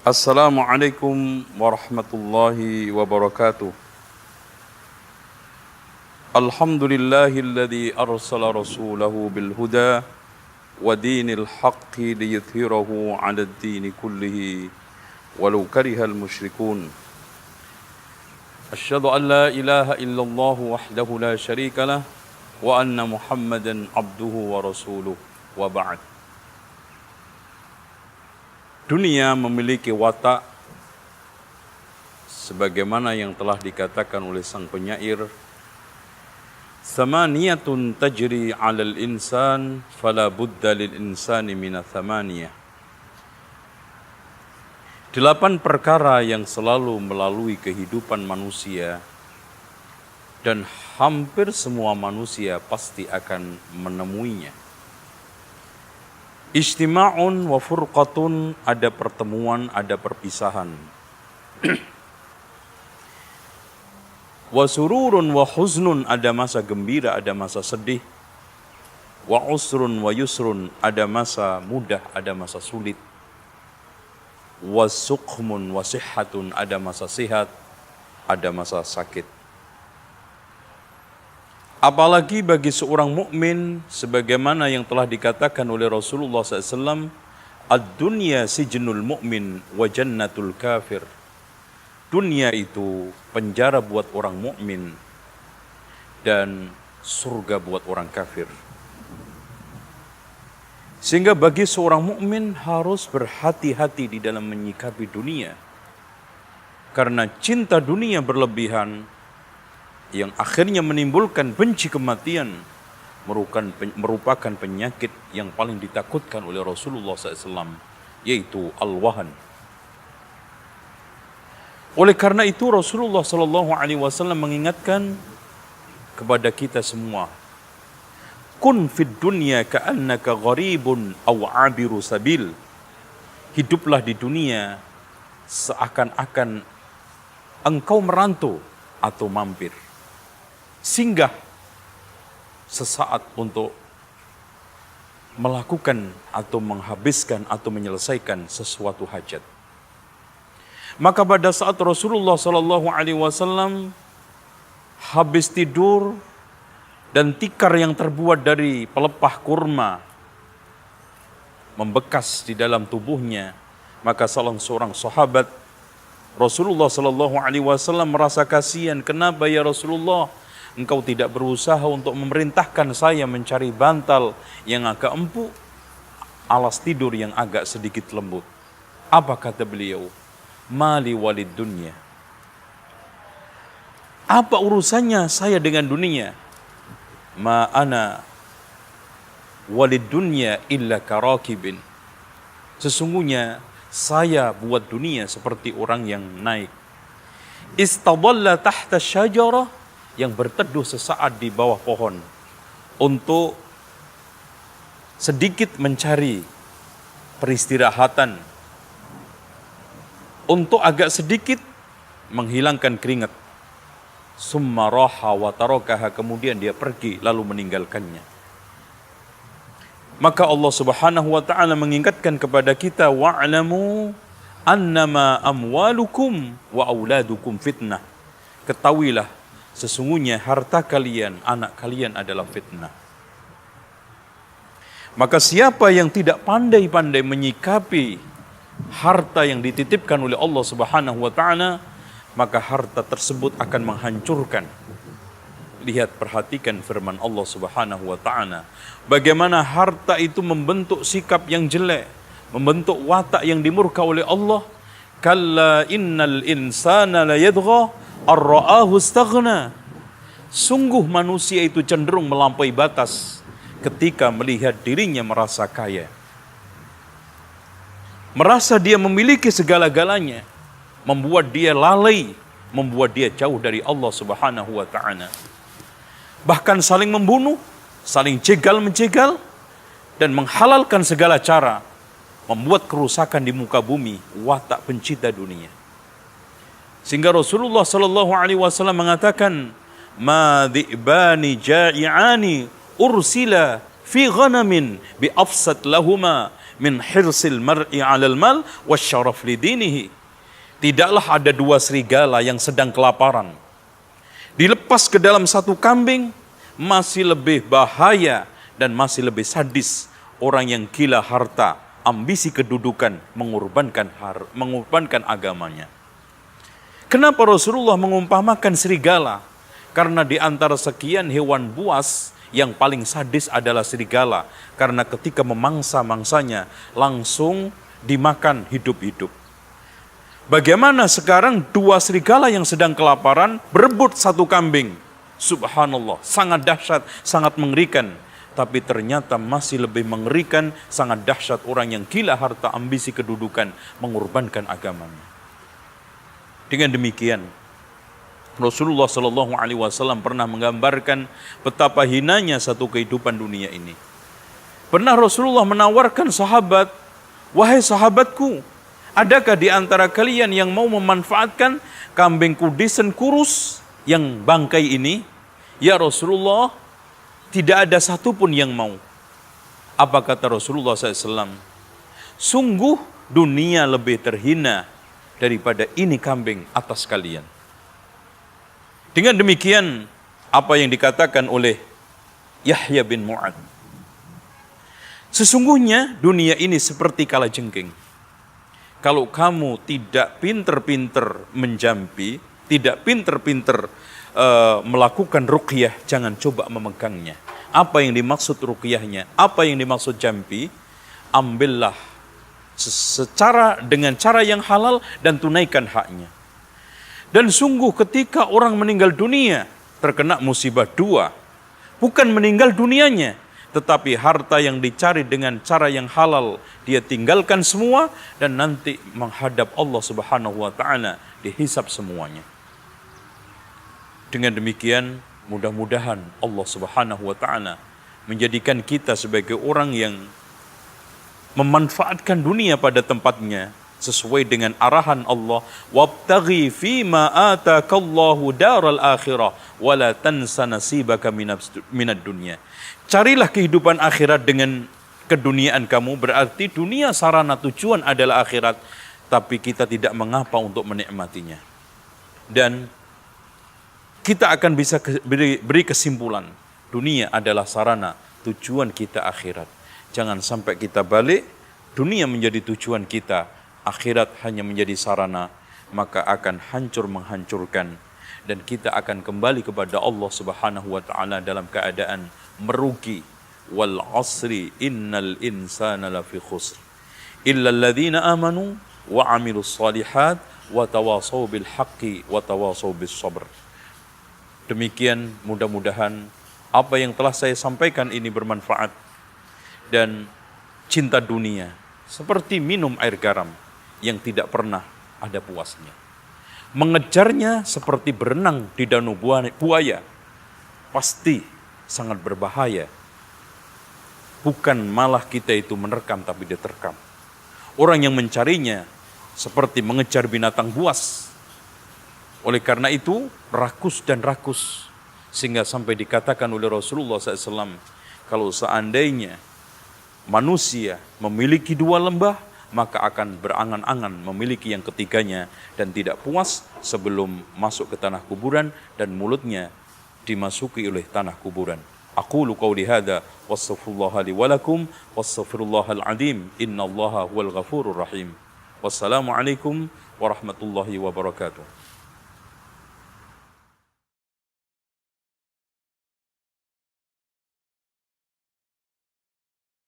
Assalamualaikum warahmatullahi wabarakatuh. Alhamdulillahilladzi arsala rasulahu bil huda wa dinil haqqi liyudhhirahu 'alad dini kullihi walau karihal musyrikun. Asyhadu an la ilaha illallah wahdahu la syarika lah wa anna Muhammadan abduhu wa rasuluh wa ba'd. Dunia memiliki watak sebagaimana yang telah dikatakan oleh sang penyair, "Thamaniyatun tajri 'alal insan fala budda lil insani minats thamaniyah." 8 perkara yang selalu melalui kehidupan manusia dan hampir semua manusia pasti akan menemuinya. Ijtima'un wa furqatun, ada pertemuan, ada perpisahan. Wa sururun wa huznun, ada masa gembira, ada masa sedih. Wa usrun wa yusrun, ada masa mudah, ada masa sulit. Wa suqmun wa sihhatun, ada masa sehat, ada masa sakit. Apalagi bagi seorang mukmin, sebagaimana yang telah dikatakan oleh Rasulullah SAW, ad-dunya sijnul mu'min wa jannatul kafir. Dunia itu penjara buat orang mukmin dan surga buat orang kafir. Sehingga bagi seorang mukmin harus berhati-hati di dalam menyikapi dunia. Karena cinta dunia berlebihan yang akhirnya menimbulkan benci kematian merupakan penyakit yang paling ditakutkan oleh Rasulullah SAW, yaitu al-wahan. Oleh karena itu Rasulullah SAW mengingatkan kepada kita semua, kun fid dunya ka'annaka gharibun aw 'abiru sabil. Hiduplah di dunia seakan-akan engkau merantau atau mampir, singgah sesaat untuk melakukan atau menghabiskan atau menyelesaikan sesuatu hajat. Maka pada saat Rasulullah SAW habis tidur dan tikar yang terbuat dari pelepah kurma membekas di dalam tubuhnya, maka salah seorang sahabat Rasulullah SAW merasa kasihan. Kenapa ya Rasulullah, engkau tidak berusaha untuk memerintahkan saya mencari bantal yang agak empuk, alas tidur yang agak sedikit lembut? Apa kata beliau? Mali walid dunya. Apa urusannya saya dengan dunia? Ma ana walid dunya illa karakibin. Sesungguhnya saya buat dunia seperti orang yang naik. Istadalla tahta syajarah, yang berteduh sesaat di bawah pohon untuk sedikit mencari peristirahatan, untuk agak sedikit menghilangkan keringat. Summa raha wa tarakaha, kemudian dia pergi lalu meninggalkannya. Maka Allah Subhanahu wa taala mengingatkan kepada kita, wa'lamu annama amwalukum wa auladukum fitnah. Ketahuilah sesungguhnya harta kalian, anak kalian adalah fitnah. Maka siapa yang tidak pandai-pandai menyikapi harta yang dititipkan oleh Allah Subhanahu wa taala, maka harta tersebut akan menghancurkan. Lihat, perhatikan firman Allah Subhanahu wa taala, bagaimana harta itu membentuk sikap yang jelek, membentuk watak yang dimurka oleh Allah. Kalla innal insana la yadgha ar-ra'ahu istaghna. Sungguh manusia itu cenderung melampaui batas ketika melihat dirinya merasa kaya, merasa dia memiliki segala-galanya, membuat dia lalai, membuat dia jauh dari Allah Subhanahu wa taala. Bahkan saling membunuh, saling jegal-menjegal, dan menghalalkan segala cara, membuat kerusakan di muka bumi, watak pencinta dunia. Sehingga Rasulullah SAW mengatakan, ma dhi'bani ja'i'ani ursila fi ghanamin bi afsad lahuma min hirsil mar'i 'alal mal wasyaraf lidinihi. Tidaklah ada dua serigala yang sedang kelaparan. Dilepas ke dalam satu kambing masih lebih bahaya dan masih lebih sadis orang yang gila harta, ambisi kedudukan, mengorbankan agamanya. Kenapa Rasulullah mengumpamakan serigala? Karena di antara sekian hewan buas yang paling sadis adalah serigala. Karena ketika memangsa mangsanya langsung dimakan hidup-hidup. Bagaimana sekarang dua serigala yang sedang kelaparan berebut satu kambing? Subhanallah, sangat dahsyat, sangat mengerikan. Tapi ternyata masih lebih mengerikan, sangat dahsyat orang yang gila harta, ambisi kedudukan, mengorbankan agamanya. Dengan demikian, Rasulullah SAW pernah menggambarkan betapa hinanya satu kehidupan dunia ini. Pernah Rasulullah menawarkan sahabat, wahai sahabatku, adakah di antara kalian yang mau memanfaatkan kambing kudisen kurus yang bangkai ini? Ya Rasulullah, tidak ada satupun yang mau. Apa kata Rasulullah SAW? Sungguh dunia lebih terhina daripada ini kambing atas kalian. Dengan demikian, apa yang dikatakan oleh Yahya bin Mu'ad. Sesungguhnya dunia ini seperti kalajengking. Kalau kamu tidak pinter-pinter menjampi, tidak pinter-pinter melakukan ruqyah, jangan coba memegangnya. Apa yang dimaksud ruqyahnya? Apa yang dimaksud jampi? Ambillah dengan cara yang halal dan tunaikan haknya. Dan sungguh ketika orang meninggal dunia terkena musibah dua. Bukan meninggal dunianya, tetapi harta yang dicari dengan cara yang halal dia tinggalkan semua dan nanti menghadap Allah Subhanahu wa taala dihisab semuanya. Dengan demikian mudah-mudahan Allah Subhanahu wa taala menjadikan kita sebagai orang yang memanfaatkan dunia pada tempatnya sesuai dengan arahan Allah, wabtaghi fima atakallahu daral akhirah wala tansa nasibaka minad dunya. Carilah kehidupan akhirat dengan keduniaan kamu, berarti dunia sarana tujuan adalah akhirat, tapi kita tidak mengapa untuk menikmatinya. Dan kita akan bisa beri kesimpulan, dunia adalah sarana tujuan kita akhirat. Jangan sampai kita balik, dunia menjadi tujuan kita, akhirat hanya menjadi sarana, maka akan hancur menghancurkan dan kita akan kembali kepada Allah Subhanahu wa taala dalam keadaan merugi. Wal asri innal insana lafi khusr illa alladhina amanu wa amilus shalihat wa tawasaw bil haqqi wa tawasaw bis sabr. Demikian mudah-mudahan apa yang telah saya sampaikan ini bermanfaat. Dan cinta dunia seperti minum air garam yang tidak pernah ada puasnya. Mengejarnya seperti berenang di danau buaya, pasti sangat berbahaya. Bukan malah kita itu menerkam tapi diterkam. Orang yang mencarinya seperti mengejar binatang buas. Oleh karena itu rakus dan rakus, sehingga sampai dikatakan oleh Rasulullah SAW, kalau seandainya manusia memiliki dua lembah, maka akan berangan-angan memiliki yang ketiganya dan tidak puas sebelum masuk ke tanah kuburan dan mulutnya dimasuki oleh tanah kuburan. Aqulu qawli hadza wastaghfirullaha li wa lakum wastaghfirullahal azim innallaha huwal ghafurur rahim. Wassalamu alaikum warahmatullahi wabarakatuh.